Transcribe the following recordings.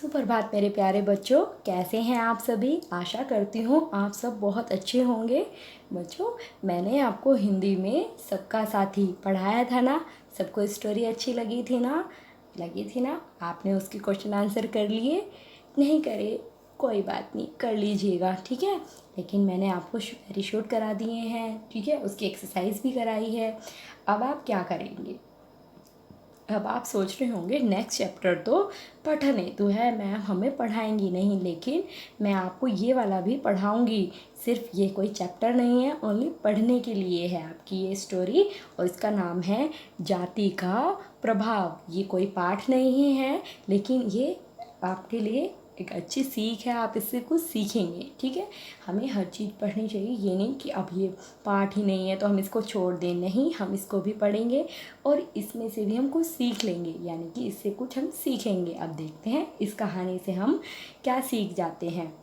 सुप्रभात मेरे प्यारे बच्चों, कैसे हैं आप सभी। आशा करती हूँ आप सब बहुत अच्छे होंगे। बच्चों, मैंने आपको हिंदी में सबका साथी पढ़ाया था ना। सबको स्टोरी अच्छी लगी थी ना। आपने उसके क्वेश्चन आंसर कर लिए? नहीं करे कोई बात नहीं, कर लीजिएगा, ठीक है। लेकिन मैंने आपको वेरी शॉर्ट करा दिए हैं, ठीक है। उसकी एक्सरसाइज भी कराई है। अब आप क्या करेंगे? अब आप सोच रहे होंगे नेक्स्ट चैप्टर तो पठन हेतु है, मैम हमें पढ़ाएंगी नहीं, लेकिन मैं आपको ये वाला भी पढ़ाऊंगी। सिर्फ ये कोई चैप्टर नहीं है, ओनली पढ़ने के लिए है आपकी ये स्टोरी। और इसका नाम है जाति का प्रभाव। ये कोई पाठ नहीं है, लेकिन ये आपके लिए एक अच्छी सीख है। आप इससे कुछ सीखेंगे, ठीक है। हमें हर चीज़ पढ़नी चाहिए, ये नहीं कि अब ये पाठ ही नहीं है तो हम इसको छोड़ दें। नहीं, हम इसको भी पढ़ेंगे और इसमें से भी हम कुछ सीख लेंगे, यानी कि इससे कुछ हम सीखेंगे। अब देखते हैं इस कहानी से हम क्या सीख जाते हैं।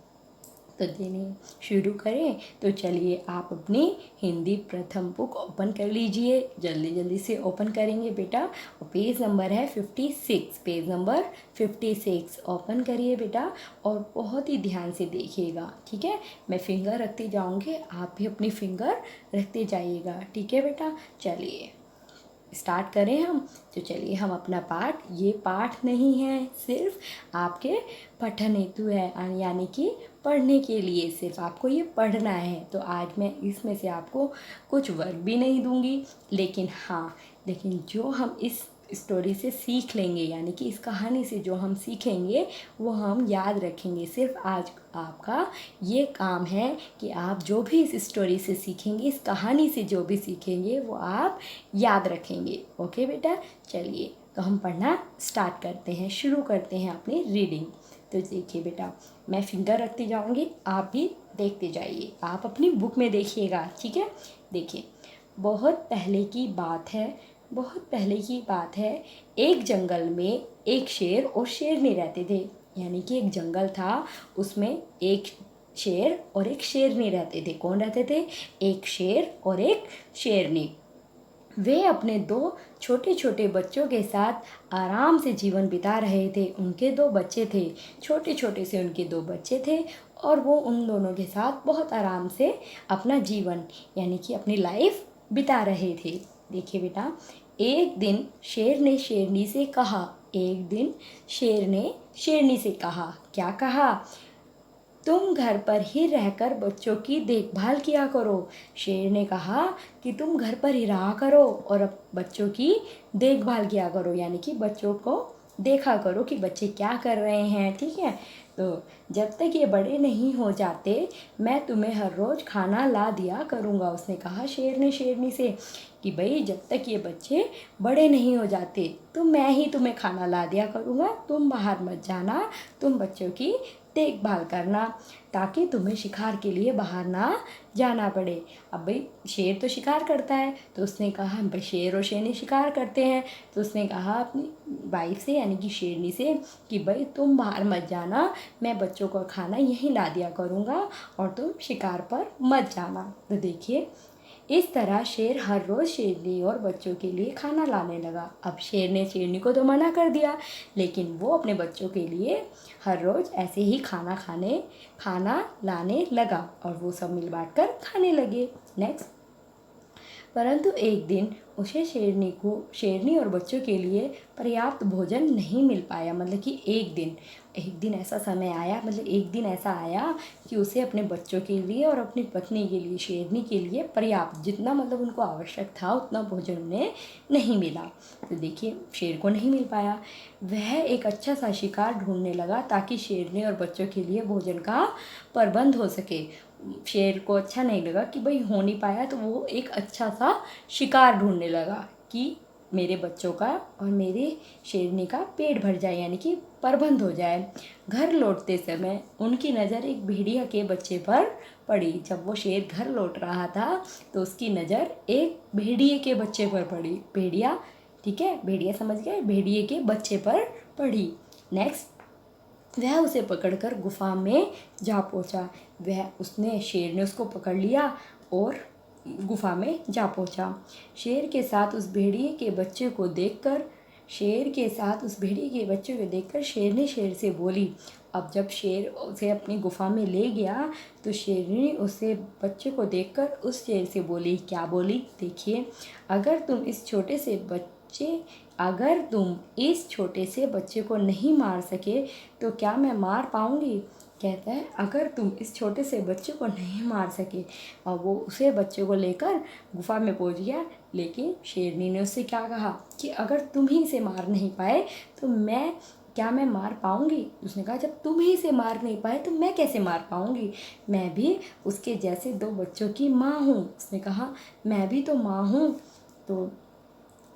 तो देने शुरू करें तो चलिए, आप अपनी हिंदी प्रथम बुक ओपन कर लीजिए। जल्दी जल्दी से ओपन करेंगे बेटा। और पेज नंबर है 56, पेज नंबर 56 ओपन करिए बेटा। और बहुत ही ध्यान से देखिएगा, ठीक है। मैं फिंगर रखते जाऊँगी, आप भी अपनी फिंगर रखते जाइएगा, ठीक है बेटा। चलिए स्टार्ट करें हम। तो चलिए हम अपना पाठ, ये पाठ नहीं है, सिर्फ आपके पठन हेतु है, यानी कि पढ़ने के लिए सिर्फ आपको ये पढ़ना है। तो आज मैं इसमें से आपको कुछ वर्क भी नहीं दूंगी, लेकिन जो हम इस स्टोरी से सीख लेंगे, यानी कि इस कहानी से जो हम सीखेंगे वो हम याद रखेंगे। सिर्फ आज आपका ये काम है कि आप जो भी इस स्टोरी से सीखेंगे, इस कहानी से जो भी सीखेंगे वो आप याद रखेंगे। ओके बेटा, चलिए तो हम पढ़ना स्टार्ट करते हैं, शुरू करते हैं अपनी रीडिंग। तो देखिए बेटा, मैं फिंगर रखती जाऊंगी, आप भी देखते जाइए। आप अपनी बुक में देखिएगा, ठीक है। देखिए, बहुत पहले की बात है, एक जंगल में एक शेर और शेरनी रहते थे। यानी कि एक जंगल था, उसमें एक शेर और एक शेरनी रहते थे। कौन रहते थे? एक शेर और एक शेरनी। वे अपने दो छोटे छोटे बच्चों के साथ आराम से जीवन बिता रहे थे। उनके दो बच्चे थे, छोटे छोटे से उनके दो बच्चे थे, और वो उन दोनों के साथ बहुत आराम से अपना जीवन, यानी कि अपनी लाइफ बिता रहे थे। देखिए बेटा, एक दिन शेर ने शेरनी से कहा, क्या कहा? तुम घर पर ही रहकर बच्चों की देखभाल किया करो। शेर ने कहा कि तुम घर पर ही रहा करो और अब बच्चों की देखभाल किया करो, यानी कि बच्चों को देखा करो कि बच्चे क्या कर रहे हैं, ठीक है। तो जब तक ये बड़े नहीं हो जाते, मैं तुम्हें हर रोज़ खाना ला दिया करूँगा। उसने कहा, शेर ने शेरनी से, कि भाई जब तक ये बच्चे बड़े नहीं हो जाते तो मैं ही तुम्हें खाना ला दिया करूँगा। तुम बाहर मत जाना, तुम बच्चों की देखभाल करना, ताकि तुम्हें शिकार के लिए बाहर ना जाना पड़े। अब भाई शेर तो शिकार करता है, तो उसने कहा, भाई शेर और शेरनी शिकार करते हैं, तो उसने कहा अपनी वाइफ से, यानी कि शेरनी से, कि भाई तुम बाहर मत जाना, मैं बच्चों को खाना यहीं ला दिया करूँगा और तुम शिकार पर मत जाना। तो देखिए, इस तरह शेर हर रोज़ शेरनी और बच्चों के लिए खाना लाने लगा। अब शेर ने शेरनी को तो मना कर दिया, लेकिन वो अपने बच्चों के लिए हर रोज़ ऐसे ही खाना लाने लगा, और वो सब मिल बांट कर खाने लगे। नेक्स्ट, परंतु एक दिन उसे शेरनी और बच्चों के लिए पर्याप्त भोजन नहीं मिल पाया। मतलब कि एक दिन ऐसा समय आया, मतलब एक दिन ऐसा आया कि उसे अपने बच्चों के लिए और अपनी पत्नी के लिए, शेरनी के लिए पर्याप्त, जितना मतलब उनको आवश्यक था उतना भोजन उन्हें नहीं मिला। तो देखिए, शेर को नहीं मिल पाया। वह एक अच्छा सा शिकार ढूंढने लगा ताकि शेरनी और बच्चों के लिए भोजन का प्रबंध हो सके। शेर को अच्छा नहीं लगा कि भाई हो नहीं पाया, तो वो एक अच्छा सा शिकार ढूंढने लगा कि मेरे बच्चों का और मेरी शेरनी का पेट भर जाए, यानी कि प्रबंध हो जाए। घर लौटते समय उनकी नज़र एक भेड़िया के बच्चे पर पड़ी। जब वो शेर घर लौट रहा था तो उसकी नज़र एक भेड़िए के बच्चे पर पड़ी। भेड़िया, ठीक है, भेड़िया समझ गए, भेड़िए के बच्चे पर पड़ी। नेक्स्ट, वह उसे पकड़कर गुफा में जा पहुंचा। शेर ने उसको पकड़ लिया और गुफा में जा पहुंचा। शेर के साथ उस भेड़िए के बच्चे को देखकर शेर के साथ उस भेड़िए के बच्चे को देखकर शेरनी शेर से बोली। अब जब शेर उसे अपनी गुफा में ले गया तो शेरनी उसे बच्चे को देखकर उस शेर से बोली। क्या बोली? देखिए, अगर तुम इस छोटे से बच्चे को नहीं मार सके तो क्या मैं मार पाऊंगी? कहता है अगर तुम इस छोटे से बच्चे को नहीं मार सके। और वो उसे बच्चे को लेकर गुफा में पहुंच गया। लेकिन शेरनी ने उससे क्या कहा कि अगर तुम ही इसे मार नहीं पाए तो मैं मार पाऊंगी? उसने कहा जब तुम ही इसे मार नहीं पाए तो मैं कैसे मार पाऊंगी? मैं भी उसके जैसे 2 बच्चों की माँ हूँ। उसने कहा मैं भी तो माँ हूँ, तो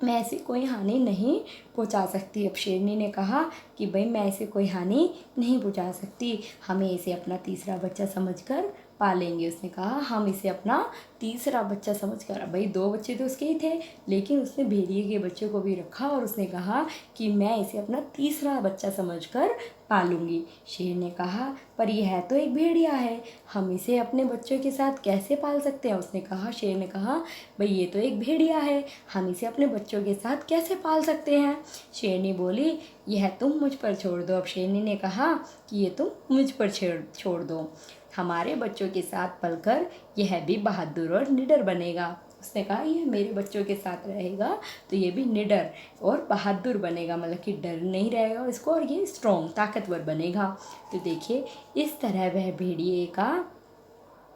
मैं ऐसी कोई हानि नहीं पहुंचा सकती। अब शेरनी ने कहा कि भाई मैं ऐसे कोई हानि नहीं पहुंचा सकती, हमें इसे अपना तीसरा बच्चा समझकर पालेंगे। उसने कहा हम इसे अपना तीसरा बच्चा समझकर। भाई 2 बच्चे तो उसके ही थे, लेकिन उसने भेड़िए के बच्चे को भी रखा और उसने कहा कि मैं इसे अपना तीसरा बच्चा समझकर पालूंगी। शेर ने कहा पर यह है तो एक भेड़िया है, हम इसे अपने बच्चों के साथ कैसे पाल सकते हैं? उसने कहा शेर ने कहा भाई ये तो एक भेड़िया है, हम इसे अपने बच्चों के साथ कैसे पाल सकते हैं? शेरनी बोली यह तुम मुझ पर छोड़ दो। अब शेरनी ने कहा कि ये तुम मुझ पर छोड़ दो, हमारे बच्चों के साथ पलकर यह भी बहादुर और निडर बनेगा। उसने कहा यह मेरे बच्चों के साथ रहेगा तो ये भी निडर और बहादुर बनेगा, मतलब कि डर नहीं रहेगा इसको, और ये स्ट्रॉन्ग ताकतवर बनेगा। तो देखिए इस तरह वह भेड़िए का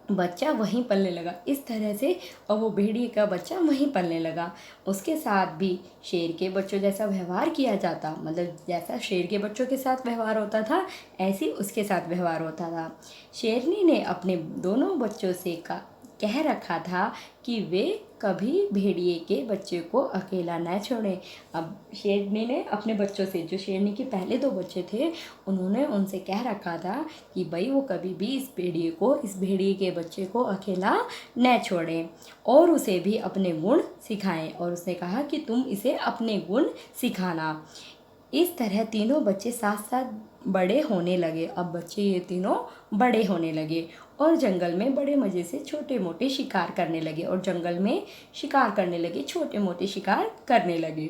बच्चा वहीं पलने लगा, इस तरह से, और वो भेड़िए का बच्चा वहीं पलने लगा। उसके साथ भी शेर के बच्चों जैसा व्यवहार किया जाता, मतलब जैसा शेर के बच्चों के साथ व्यवहार होता था ऐसे उसके साथ व्यवहार होता था। शेरनी ने अपने दोनों बच्चों से कह रखा था कि वे कभी भेड़िए के बच्चे को अकेला न छोड़ें। अब शेरनी ने अपने बच्चों से, जो शेरनी के पहले 2 बच्चे थे, उन्होंने उनसे कह रखा था कि भाई वो कभी भी इस भेड़िए के बच्चे को अकेला न छोड़ें और उसे भी अपने गुण सिखाएं। और उसने कहा कि तुम इसे अपने गुण सिखाना। इस तरह तीनों बच्चे साथ साथ बड़े होने लगे। अब बच्चे ये तीनों बड़े होने लगे और जंगल में बड़े मज़े से छोटे मोटे शिकार करने लगे छोटे मोटे शिकार करने लगे।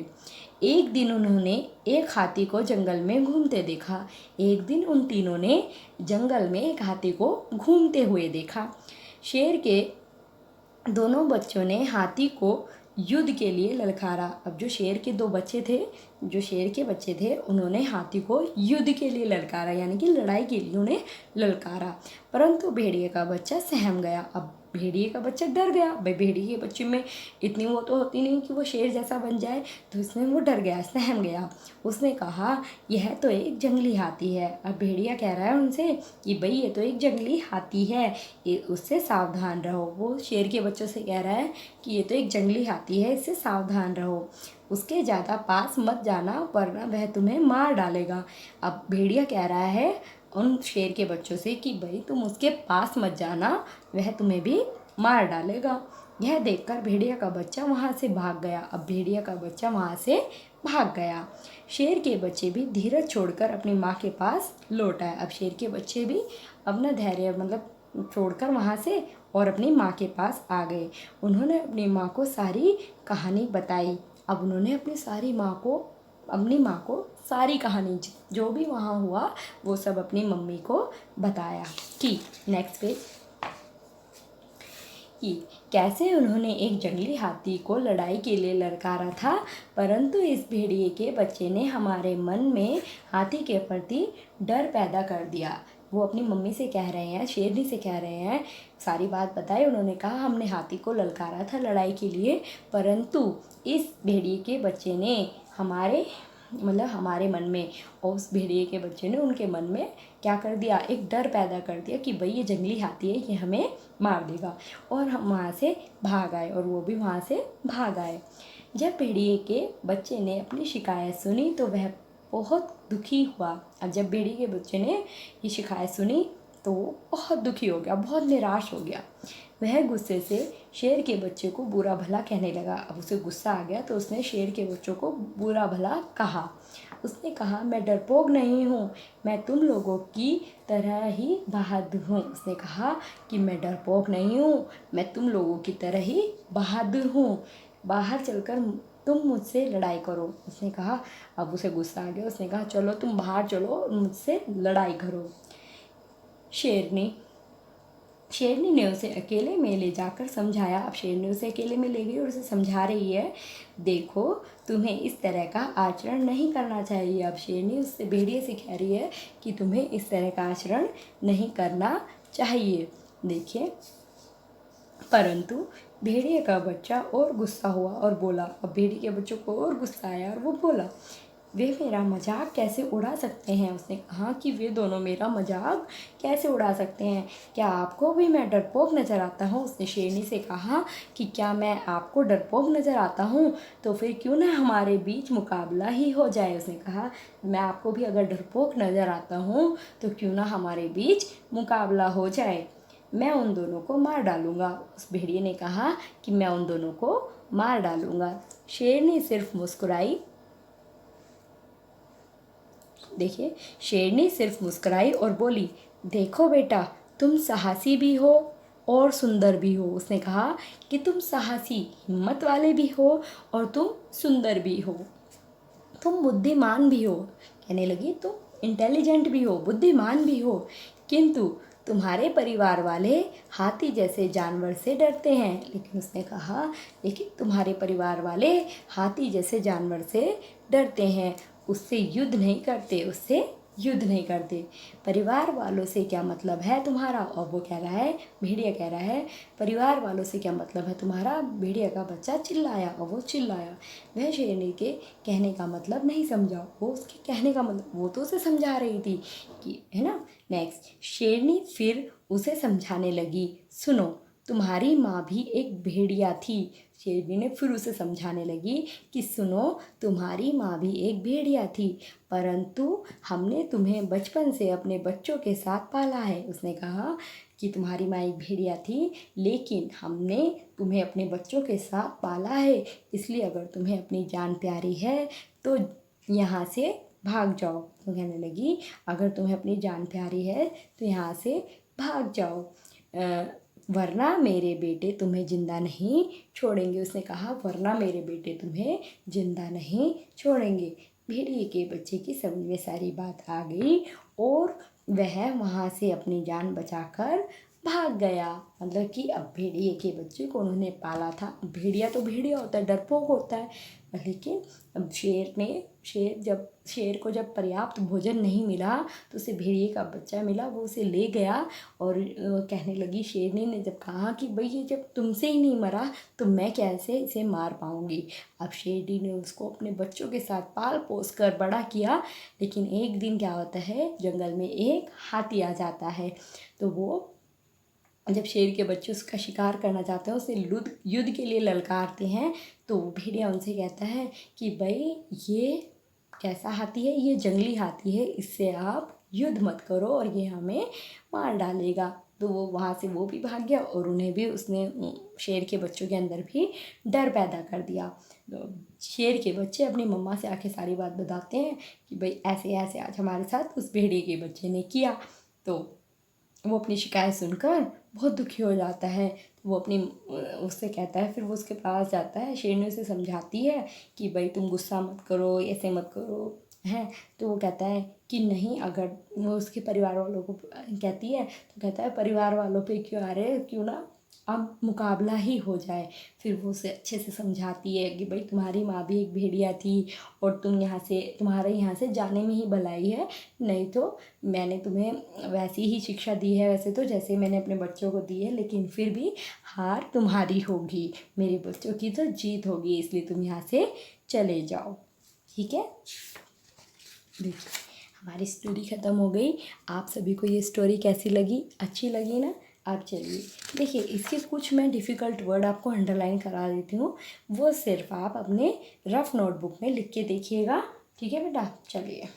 एक दिन उन्होंने एक हाथी को जंगल में घूमते देखा। एक दिन उन तीनों ने जंगल में एक हाथी को घूमते हुए देखा। शेर के दोनों बच्चों ने हाथी को युद्ध के लिए ललकारा। अब जो शेर के बच्चे थे उन्होंने हाथी को युद्ध के लिए ललकारा, यानी कि लड़ाई के लिए उन्हें ललकारा, परंतु भेड़िए का बच्चा सहम गया। अब भेड़िए का बच्चा डर गया। भाई भेड़िए के बच्चे में इतनी वो तो होती नहीं कि वो शेर जैसा बन जाए, तो इसमें वो डर गया, सहम गया। उसने कहा यह तो एक जंगली हाथी है। अब भेड़िया कह रहा है उनसे कि भाई ये तो एक जंगली हाथी है, उससे सावधान रहो। वो शेर के बच्चों से कह रहा है कि ये तो एक जंगली हाथी है, इससे सावधान रहो, उसके ज़्यादा पास मत जाना वरना वह तुम्हें मार डालेगा। अब भेड़िया कह रहा है उन शेर के बच्चों से कि भाई तुम उसके पास मत जाना, वह तुम्हें भी मार डालेगा। यह देखकर भेड़िया का बच्चा वहाँ से भाग गया। अब भेड़िया का बच्चा वहाँ से भाग गया। शेर के बच्चे भी धीरज छोड़कर अपनी माँ के पास लौट आए। अब शेर के बच्चे भी अपना धैर्य छोड़कर वहाँ से और अपनी माँ के पास आ गए। उन्होंने अपनी माँ को सारी कहानी बताई। अब उन्होंने अपनी माँ को सारी कहानी जो भी वहाँ हुआ वो सब अपनी मम्मी को बताया। कि नेक्स्ट पेज, कि कैसे उन्होंने एक जंगली हाथी को लड़ाई के लिए ललकारा था, परंतु इस भेड़िए के बच्चे ने हमारे मन में हाथी के प्रति डर पैदा कर दिया। वो अपनी मम्मी से कह रहे हैं, शेरनी से कह रहे हैं, सारी बात बताई। उन्होंने कहा हमने हाथी को ललकारा था लड़ाई के लिए, परंतु इस भेड़िए के बच्चे ने हमारे मन में, और उस भेड़िए के बच्चे ने उनके मन में क्या कर दिया, एक डर पैदा कर दिया कि भाई ये जंगली हाथी है, ये हमें मार देगा। और हम वहाँ से भाग आए, और वो भी वहाँ से भाग आए। जब भेड़िए के बच्चे ने अपनी शिकायत सुनी तो वह बहुत दुखी हुआ। अब जब भेड़िए के बच्चे ने ये शिकायत सुनी तो वो बहुत दुखी हो गया, बहुत निराश हो गया। वह गुस्से से शेर के बच्चे को बुरा भला कहने लगा। अब उसे गुस्सा आ गया तो उसने शेर के बच्चों को बुरा भला कहा। उसने कहा मैं डरपोक नहीं हूँ, मैं तुम लोगों की तरह ही बहादुर हूँ। उसने कहा कि मैं डरपोक नहीं हूँ, मैं तुम लोगों की तरह ही बहादुर हूँ। बाहर चलकर तुम मुझसे लड़ाई करो। उसने कहा, अब उसे गुस्सा आ गया। उसने कहा, चलो तुम बाहर चलो और मुझसे लड़ाई करो। शेरनी शेरनी ने उसे अकेले में ले जाकर समझाया। अब शेरनी उसे अकेले में ले गई और उसे समझा रही है, देखो तुम्हें इस तरह का आचरण नहीं करना चाहिए। अब शेरनी उससे भेड़िए से कह रही है कि तुम्हें इस तरह का आचरण नहीं करना चाहिए। देखिए, परंतु भेड़िए का बच्चा और गुस्सा हुआ और बोला। अब भेड़िए के बच्चों को और गुस्सा आया और वो बोला, वे मेरा मजाक कैसे उड़ा सकते हैं। उसने कहा कि वे दोनों मेरा मजाक कैसे उड़ा सकते हैं, क्या आपको भी मैं डरपोक नज़र आता हूँ। उसने शेरनी से कहा कि क्या मैं आपको डरपोक नज़र आता हूँ, तो फिर क्यों ना हमारे बीच मुकाबला ही हो जाए। उसने कहा, मैं आपको भी अगर डरपोक नज़र आता हूँ तो क्यों ना हमारे बीच मुकाबला हो जाए, मैं उन दोनों को मार डालूँगा। उस भेड़िए ने कहा कि मैं उन दोनों को मार डालूँगा। शेरनी सिर्फ मुस्कुराई। देखिए, शेरनी सिर्फ मुस्कुराई और बोली, देखो बेटा, तुम साहसी भी हो और सुंदर भी हो। उसने कहा कि तुम साहसी, हिम्मत वाले भी हो और तुम सुंदर भी हो, तुम बुद्धिमान भी हो। कहने लगी, तुम इंटेलिजेंट भी हो, बुद्धिमान भी हो, किंतु तुम्हारे परिवार वाले हाथी जैसे जानवर से डरते हैं। लेकिन उसने कहा, लेकिन तुम्हारे परिवार वाले हाथी जैसे जानवर से डरते हैं, उससे युद्ध नहीं करते, उससे युद्ध नहीं करते। परिवार वालों से क्या मतलब है तुम्हारा। और वो कह रहा है, भेड़िया कह रहा है, परिवार वालों से क्या मतलब है तुम्हारा। भेड़िया का बच्चा चिल्लाया और वो चिल्लाया। वह शेरनी के कहने का मतलब नहीं समझा। वो उसके कहने का मतलब, वो तो उसे समझा रही थी कि, है ना। नेक्स्ट, शेरनी फिर उसे समझाने लगी, सुनो, तुम्हारी माँ भी एक भेड़िया थी। शेरनी ने फिर उसे समझाने लगी कि सुनो, तुम्हारी माँ भी एक भेड़िया थी, परंतु हमने तुम्हें बचपन से अपने बच्चों के साथ पाला है। उसने कहा कि तुम्हारी माँ एक भेड़िया थी, लेकिन हमने तुम्हें अपने बच्चों के साथ पाला है, इसलिए अगर तुम्हें अपनी जान प्यारी है तो यहाँ से भाग जाओ। तो कहने लगी, अगर तुम्हें अपनी जान प्यारी है तो यहाँ से भाग जाओ, वरना मेरे बेटे तुम्हें जिंदा नहीं छोड़ेंगे। उसने कहा, वरना मेरे बेटे तुम्हें जिंदा नहीं छोड़ेंगे। भेड़िए के बच्चे की समझ में सारी बात आ गई और वह वहाँ से अपनी जान बचाकर भाग गया। मतलब कि अब भेड़िए के बच्चे को उन्होंने पाला था। भेड़िया तो भेड़िया होता है, डरपोक होता है, लेकिन अब शेर को जब पर्याप्त भोजन नहीं मिला तो उसे भेड़िए का बच्चा मिला, वो उसे ले गया। और कहने लगी, शेरनी ने जब कहा कि भाई ये जब तुमसे ही नहीं मरा तो मैं कैसे इसे मार पाऊँगी। अब शेरनी ने उसको अपने बच्चों के साथ पाल पोस कर बड़ा किया। लेकिन एक दिन क्या होता है, जंगल में एक हाथी आ जाता है। तो वो जब शेर के बच्चे उसका शिकार करना चाहते हैं, उसे युद्ध के लिए ललकारते हैं, तो भेड़िया उनसे कहता है कि भाई ये कैसा हाथी है, ये जंगली हाथी है, इससे आप युद्ध मत करो और ये हमें मार डालेगा। तो वो वहाँ से वो भी भाग गया और उन्हें भी उसने शेर के बच्चों के अंदर भी डर पैदा कर दिया। तो शेर के बच्चे अपनी मम्मा से आके सारी बात बताते हैं कि भाई ऐसे ऐसे आज हमारे साथ उस भेड़िए के बच्चे ने किया। तो वो अपनी शिकायत सुनकर बहुत दुखी हो जाता है। वो अपनी उससे कहता है, फिर वो उसके पास जाता है, शेरनी उसे समझाती है कि भाई तुम गुस्सा मत करो, ऐसे मत करो, है। तो वो कहता है कि नहीं, अगर वो उसके परिवार वालों को कहती है तो कहता है, परिवार वालों पे क्यों आ रहे, क्यों ना अब मुकाबला ही हो जाए। फिर वो उसे अच्छे से समझाती है कि भाई तुम्हारी माँ भी एक भेड़िया थी और तुम्हारे यहाँ से जाने में ही भलाई है, नहीं तो मैंने तुम्हें वैसी ही शिक्षा दी है, वैसे तो जैसे मैंने अपने बच्चों को दी है, लेकिन फिर भी हार तुम्हारी होगी, मेरे बच्चों की तो जीत होगी, इसलिए तुम यहाँ से चले जाओ। ठीक है, देखिए हमारी स्टोरी ख़त्म हो गई। आप सभी को ये स्टोरी कैसी लगी, अच्छी लगी ना। आप चलिए देखिए, इसके कुछ मैं डिफ़िकल्ट वर्ड आपको अंडरलाइन करा देती हूँ, वो सिर्फ आप अपने रफ नोटबुक में लिख के देखिएगा। ठीक है बेटा, चलिए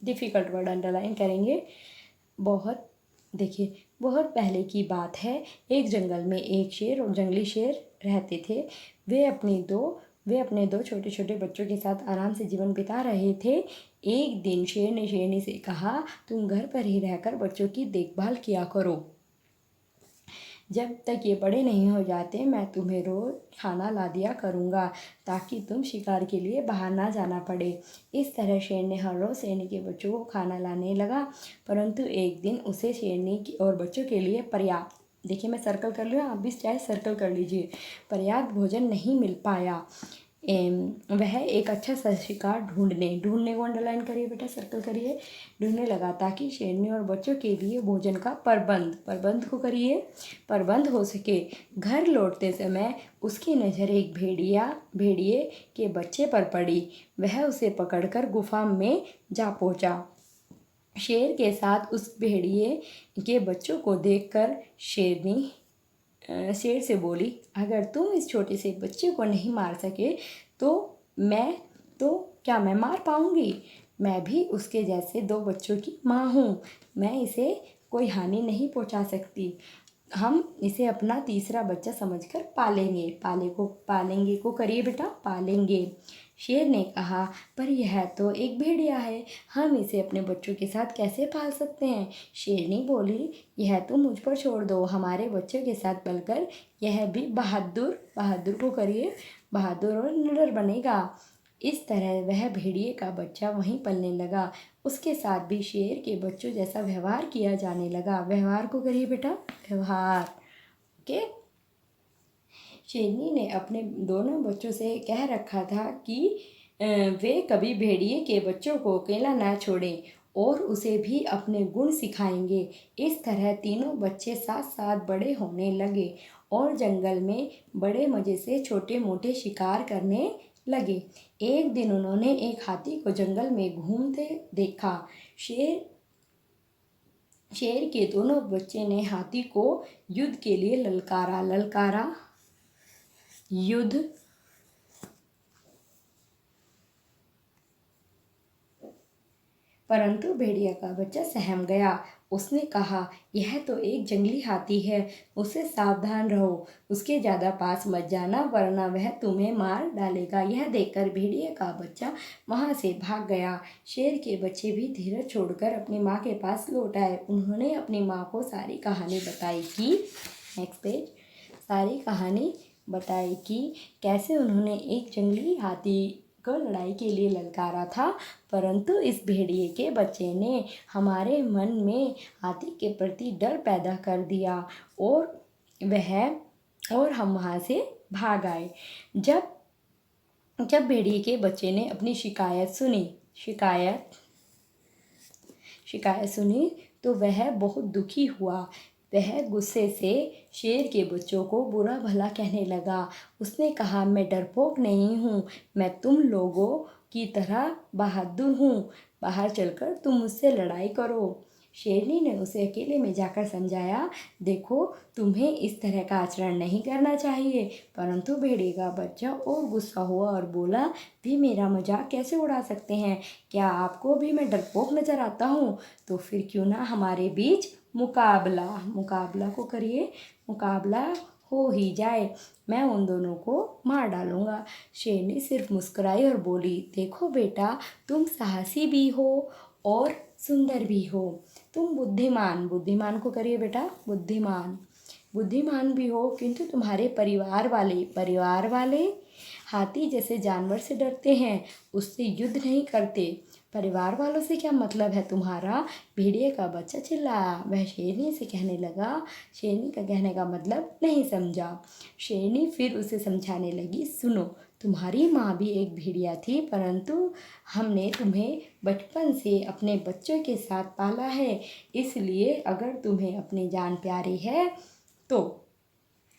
डिफ़िकल्ट वर्ड अंडरलाइन करेंगे। बहुत देखिए, बहुत पहले की बात है, एक जंगल में एक शेर और जंगली शेर रहते थे। वे अपने दो छोटे छोटे बच्चों के साथ आराम से जीवन बिता रहे थे। एक दिन शेर ने शेरनी से कहा, तुम घर पर ही रहकर बच्चों की देखभाल किया करो। जब तक ये बड़े नहीं हो जाते मैं तुम्हें रोज़ खाना ला दिया करूँगा ताकि तुम शिकार के लिए बाहर ना जाना पड़े। इस तरह शेर ने हर रोज़ शेरनी के बच्चों को खाना लाने लगा, परंतु एक दिन उसे शेरनी की और बच्चों के लिए पर्याप्त, देखिए मैं सर्कल कर लूँ, आप भी चाहे सर्कल कर लीजिए, पर्याप्त भोजन नहीं मिल पाया। वह एक अच्छा सा शिकार ढूंढने को अंडरलाइन करिए बेटा, सर्कल करिए, ढूंढने लगा ताकि शेरनी और बच्चों के लिए भोजन का प्रबंध को करिए, प्रबंध हो सके। घर लौटते समय उसकी नज़र एक भेड़िए के बच्चे पर पड़ी। वह उसे पकड़कर गुफा में जा पहुंचा। शेर के साथ उस भेड़िए के बच्चों को देखकर शेरनी शेर से बोली, अगर तुम इस छोटे से बच्चे को नहीं मार सके तो मैं मार पाऊंगी। मैं भी उसके जैसे 2 बच्चों की माँ हूँ, मैं इसे कोई हानि नहीं पहुँचा सकती। हम इसे अपना तीसरा बच्चा समझकर पालेंगे को करिए बेटा, पालेंगे। शेर ने कहा, पर यह तो एक भेड़िया है, हम इसे अपने बच्चों के साथ कैसे पाल सकते हैं। शेरनी बोली, यह तो मुझ पर छोड़ दो, हमारे बच्चों के साथ पलकर यह भी बहादुर को करिए, बहादुर और निडर बनेगा। इस तरह वह भेड़िए का बच्चा वहीं पलने लगा। उसके साथ भी शेर के बच्चों जैसा व्यवहार किया जाने लगा। व्यवहार को करिए बेटा, व्यवहार। ओके। शेरनी ने अपने दोनों बच्चों से कह रखा था कि वे कभी भेड़िए के बच्चों को अकेला ना छोड़ें और उसे भी अपने गुण सिखाएंगे। इस तरह तीनों बच्चे साथ साथ बड़े होने लगे और जंगल में बड़े मज़े से छोटे मोटे शिकार करने लगे। एक दिन उन्होंने एक हाथी को जंगल में घूमते देखा। शेर के दोनों बच्चे ने हाथी को युद्ध के लिए ललकारा। युद्ध परंतु भेड़िया का बच्चा सहम गया। उसने कहा, यह तो एक जंगली हाथी है, उससे सावधान रहो, उसके ज़्यादा पास मत जाना वरना वह तुम्हें मार डालेगा। यह देखकर भेड़िया का बच्चा वहाँ से भाग गया। शेर के बच्चे भी धीरज छोड़कर अपनी माँ के पास लौट आए। उन्होंने अपनी माँ को सारी कहानी बताई कि नेक्स्ट पेज, सारी कहानी बताई कि कैसे उन्होंने एक जंगली हाथी को लड़ाई के लिए ललकारा था, परंतु इस भेड़िए के बच्चे ने हमारे मन में हाथी के प्रति डर पैदा कर दिया और हम वहाँ से भाग आए। जब भेड़िए के बच्चे ने अपनी शिकायत सुनी तो वह बहुत दुखी हुआ। वह गुस्से से शेर के बच्चों को बुरा भला कहने लगा। उसने कहा, मैं डरपोक नहीं हूँ, मैं तुम लोगों की तरह बहादुर हूँ, बाहर चलकर तुम मुझसे लड़ाई करो। शेरनी ने उसे अकेले में जाकर समझाया, देखो तुम्हें इस तरह का आचरण नहीं करना चाहिए। परंतु भेड़िए का बच्चा और गुस्सा हुआ और बोला, भी मेरा मजाक कैसे उड़ा सकते हैं, क्या आपको भी मैं डरपोक नज़र आता हूँ? तो फिर क्यों ना हमारे बीच मुकाबला को करिए, मुकाबला हो ही जाए, मैं उन दोनों को मार डालूंगा। शेरनी सिर्फ मुस्कुराई और बोली, देखो बेटा, तुम साहसी भी हो और सुंदर भी हो, तुम बुद्धिमान को करिए बेटा, बुद्धिमान भी हो, किंतु तुम्हारे परिवार वाले हाथी जैसे जानवर से डरते हैं, उससे युद्ध नहीं करते। परिवार वालों से क्या मतलब है तुम्हारा? भेड़िए का बच्चा चिल्लाया। वह शेरनी से कहने लगा, शेरनी का कहने का मतलब नहीं समझा। शेरनी फिर उसे समझाने लगी, सुनो, तुम्हारी माँ भी एक भेड़िया थी, परंतु हमने तुम्हें बचपन से अपने बच्चों के साथ पाला है, इसलिए अगर तुम्हें अपनी जान प्यारी है तो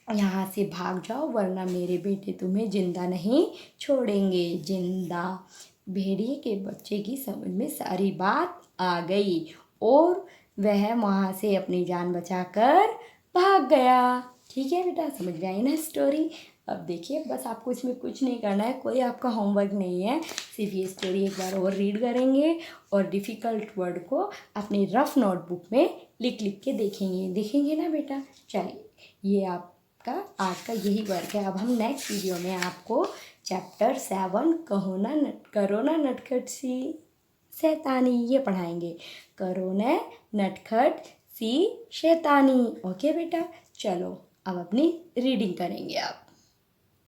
यहाँ से भाग जाओ वरना मेरे बेटे तुम्हें जिंदा नहीं छोड़ेंगे, जिंदा। भेड़िए के बच्चे की समझ में सारी बात आ गई और वह वहाँ से अपनी जान बचाकर भाग गया। ठीक है बेटा, समझ में आई ना स्टोरी? अब देखिए, बस आपको इसमें कुछ नहीं करना है, कोई आपका होमवर्क नहीं है, सिर्फ ये स्टोरी एक बार और रीड करेंगे और डिफ़िकल्ट वर्ड को अपनी रफ नोटबुक में लिख के देखेंगे ना बेटा? चलिए, ये आपका आज का यही वर्क है। अब हम नेक्स्ट वीडियो में आपको चैप्टर 7 करो ना नटखट सी शैतानी ये पढ़ाएंगे। करो ना नटखट सी शैतानी। ओके बेटा, चलो अब अपनी रीडिंग करेंगे आप।